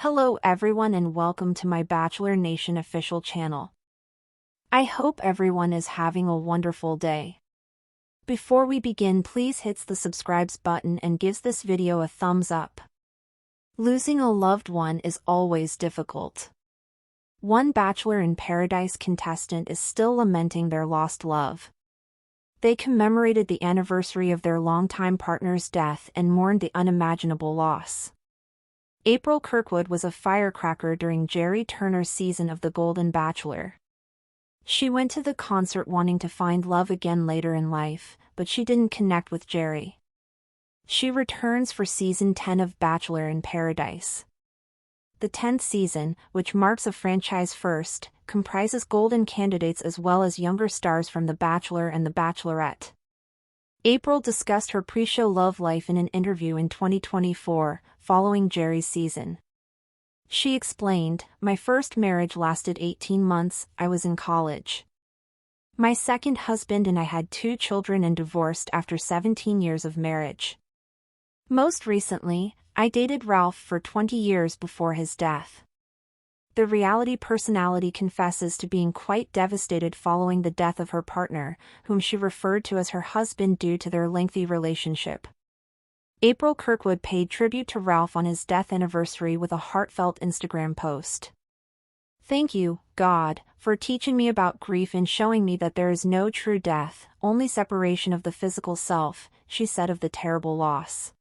Hello everyone and welcome to my Bachelor Nation official channel. I hope everyone is having a wonderful day. Before we begin, please hit the subscribe button and gives this video a thumbs up. Losing a loved one is always difficult. One Bachelor in Paradise contestant is still lamenting their lost love. They commemorated the anniversary of their longtime partner's death and mourned the unimaginable loss. April Kirkwood was a firecracker during Jerry Turner's season of The Golden Bachelor. She went to the concert wanting to find love again later in life, but she didn't connect with Jerry. She returns for season 10 of Bachelor in Paradise. The 10th season, which marks a franchise first, comprises golden candidates as well as younger stars from The Bachelor and The Bachelorette. April discussed her pre-show love life in an interview in 2024, following Jerry's season. She explained, "My first marriage lasted 18 months, I was in college. My second husband and I had 2 children and divorced after 17 years of marriage. Most recently, I dated Ralph for 20 years before his death." The reality personality confesses to being quite devastated following the death of her partner, whom she referred to as her husband due to their lengthy relationship. April Kirkwood paid tribute to Ralph on his death anniversary with a heartfelt Instagram post. "Thank you, God, for teaching me about grief and showing me that there is no true death, only separation of the physical self," she said of the terrible loss.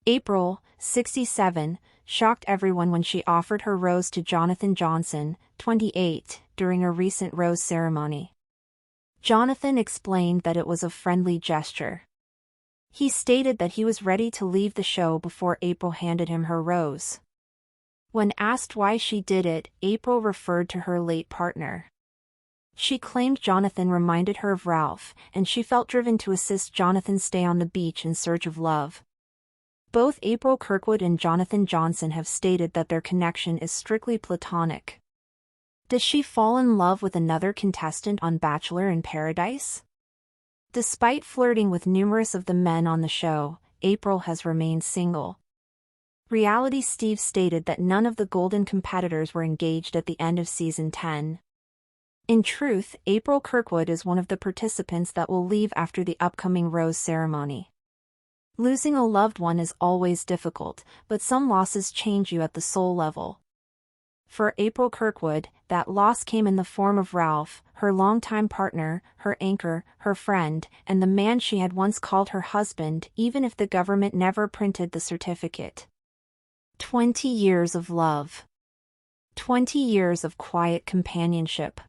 April, 67, shocked everyone when she offered her rose to Jonathan Johnson, 28, during a recent rose ceremony. Jonathan explained that it was a friendly gesture. He stated that he was ready to leave the show before April handed him her rose. When asked why she did it, April referred to her late partner. She claimed Jonathan reminded her of Ralph, and she felt driven to assist Jonathan stay on the beach in search of love. Both April Kirkwood and Jonathan Johnson have stated that their connection is strictly platonic. Does she fall in love with another contestant on Bachelor in Paradise? Despite flirting with numerous of the men on the show, April has remained single. Reality Steve stated that none of the Golden competitors were engaged at the end of season 10. In truth, April Kirkwood is one of the participants that will leave after the upcoming rose ceremony. Losing a loved one is always difficult, but some losses change you at the soul level. For April Kirkwood, that loss came in the form of Ralph, her longtime partner, her anchor, her friend, and the man she had once called her husband, even if the government never printed the certificate. 20 years of love. 20 years of quiet companionship.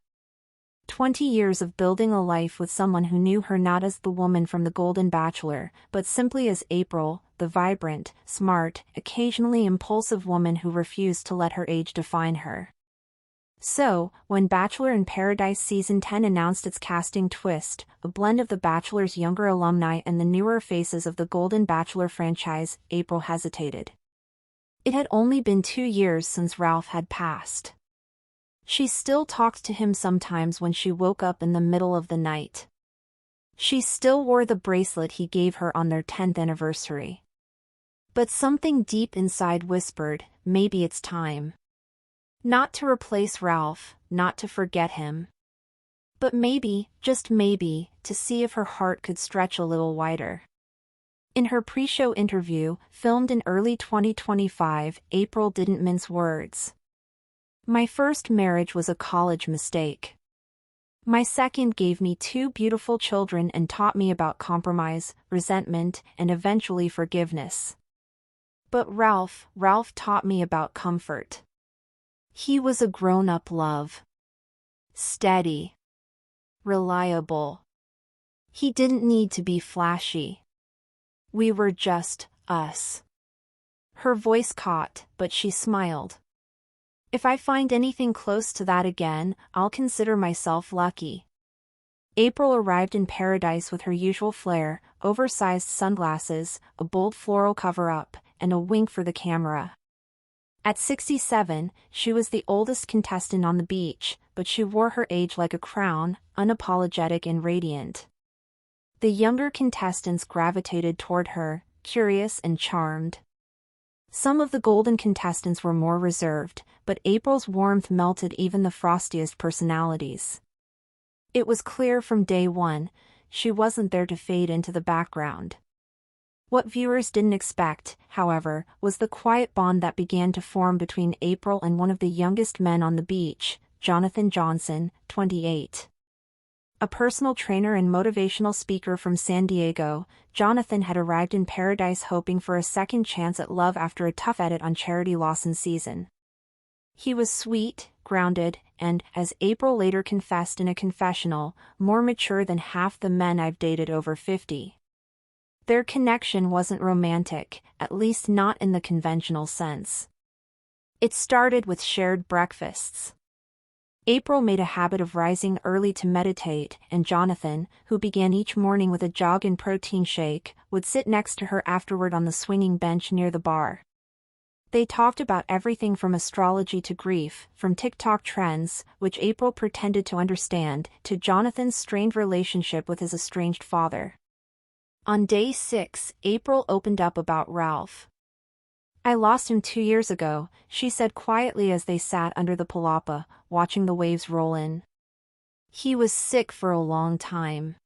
20 years of building a life with someone who knew her not as the woman from The Golden Bachelor, but simply as April, the vibrant, smart, occasionally impulsive woman who refused to let her age define her. So, when Bachelor in Paradise Season 10 announced its casting twist, a blend of The Bachelor's younger alumni and the newer faces of the Golden Bachelor franchise, April hesitated. It had only been 2 years since Ralph had passed. She still talked to him sometimes when she woke up in the middle of the night. She still wore the bracelet he gave her on their 10th anniversary. But something deep inside whispered, maybe it's time. Not to replace Ralph, not to forget him. But maybe, just maybe, to see if her heart could stretch a little wider. In her pre-show interview, filmed in early 2025, April didn't mince words. "My first marriage was a college mistake. My second gave me 2 beautiful children and taught me about compromise, resentment, and eventually forgiveness. But Ralph taught me about comfort. He was a grown-up love. Steady. Reliable. He didn't need to be flashy. We were just us." Her voice caught, but she smiled. "If I find anything close to that again, I'll consider myself lucky." April arrived in Paradise with her usual flair, oversized sunglasses, a bold floral cover-up, and a wink for the camera. At 67, she was the oldest contestant on the beach, but she wore her age like a crown, unapologetic and radiant. The younger contestants gravitated toward her, curious and charmed. Some of the golden contestants were more reserved, but April's warmth melted even the frostiest personalities. It was clear from day one, she wasn't there to fade into the background. What viewers didn't expect, however, was the quiet bond that began to form between April and one of the youngest men on the beach, Jonathan Johnson, 28. A personal trainer and motivational speaker from San Diego, Jonathan had arrived in paradise hoping for a second chance at love after a tough edit on Charity Lawson's season. He was sweet, grounded, and, as April later confessed in a confessional, more mature than half the men I've dated over 50. Their connection wasn't romantic, at least not in the conventional sense. It started with shared breakfasts. April made a habit of rising early to meditate, and Jonathan, who began each morning with a jog and protein shake, would sit next to her afterward on the swinging bench near the bar. They talked about everything from astrology to grief, from TikTok trends, which April pretended to understand, to Jonathan's strained relationship with his estranged father. On day 6, April opened up about Ralph. "I lost him 2 years ago," she said quietly as they sat under the palapa, watching the waves roll in. "He was sick for a long time.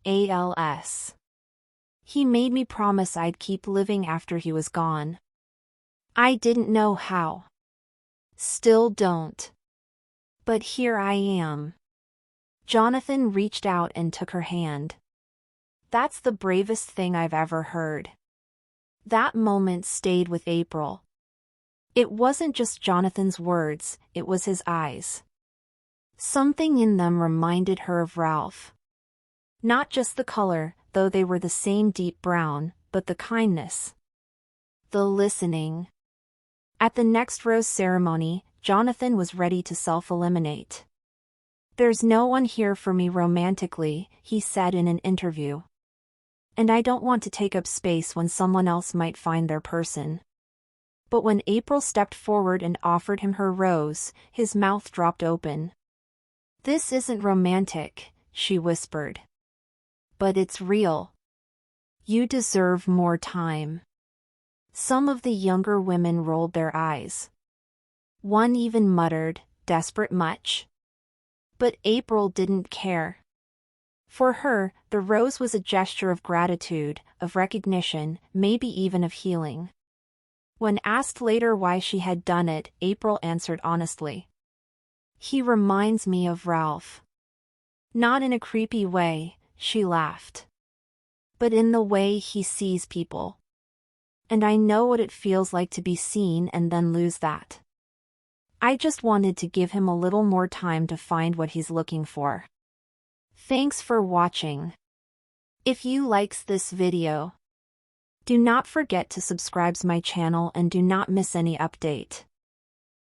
ALS. He made me promise I'd keep living after he was gone. I didn't know how. Still don't. But here I am." Jonathan reached out and took her hand. "That's the bravest thing I've ever heard." That moment stayed with April. It wasn't just Jonathan's words, it was his eyes. Something in them reminded her of Ralph. Not just the color, though they were the same deep brown, but the kindness. The listening. At the next rose ceremony, Jonathan was ready to self-eliminate. "There's no one here for me romantically," he said in an interview. "And I don't want to take up space when someone else might find their person." But when April stepped forward and offered him her rose, his mouth dropped open. "This isn't romantic," she whispered. "But it's real. You deserve more time." Some of the younger women rolled their eyes. One even muttered, "Desperate much?" But April didn't care. For her, the rose was a gesture of gratitude, of recognition, maybe even of healing. When asked later why she had done it, April answered honestly. "He reminds me of Ralph." Not in a creepy way, she laughed. But in the way he sees people. And I know what it feels like to be seen and then lose that. I just wanted to give him a little more time to find what he's looking for. Thanks for watching. If you likes this video, do not forget to subscribe my channel and do not miss any update.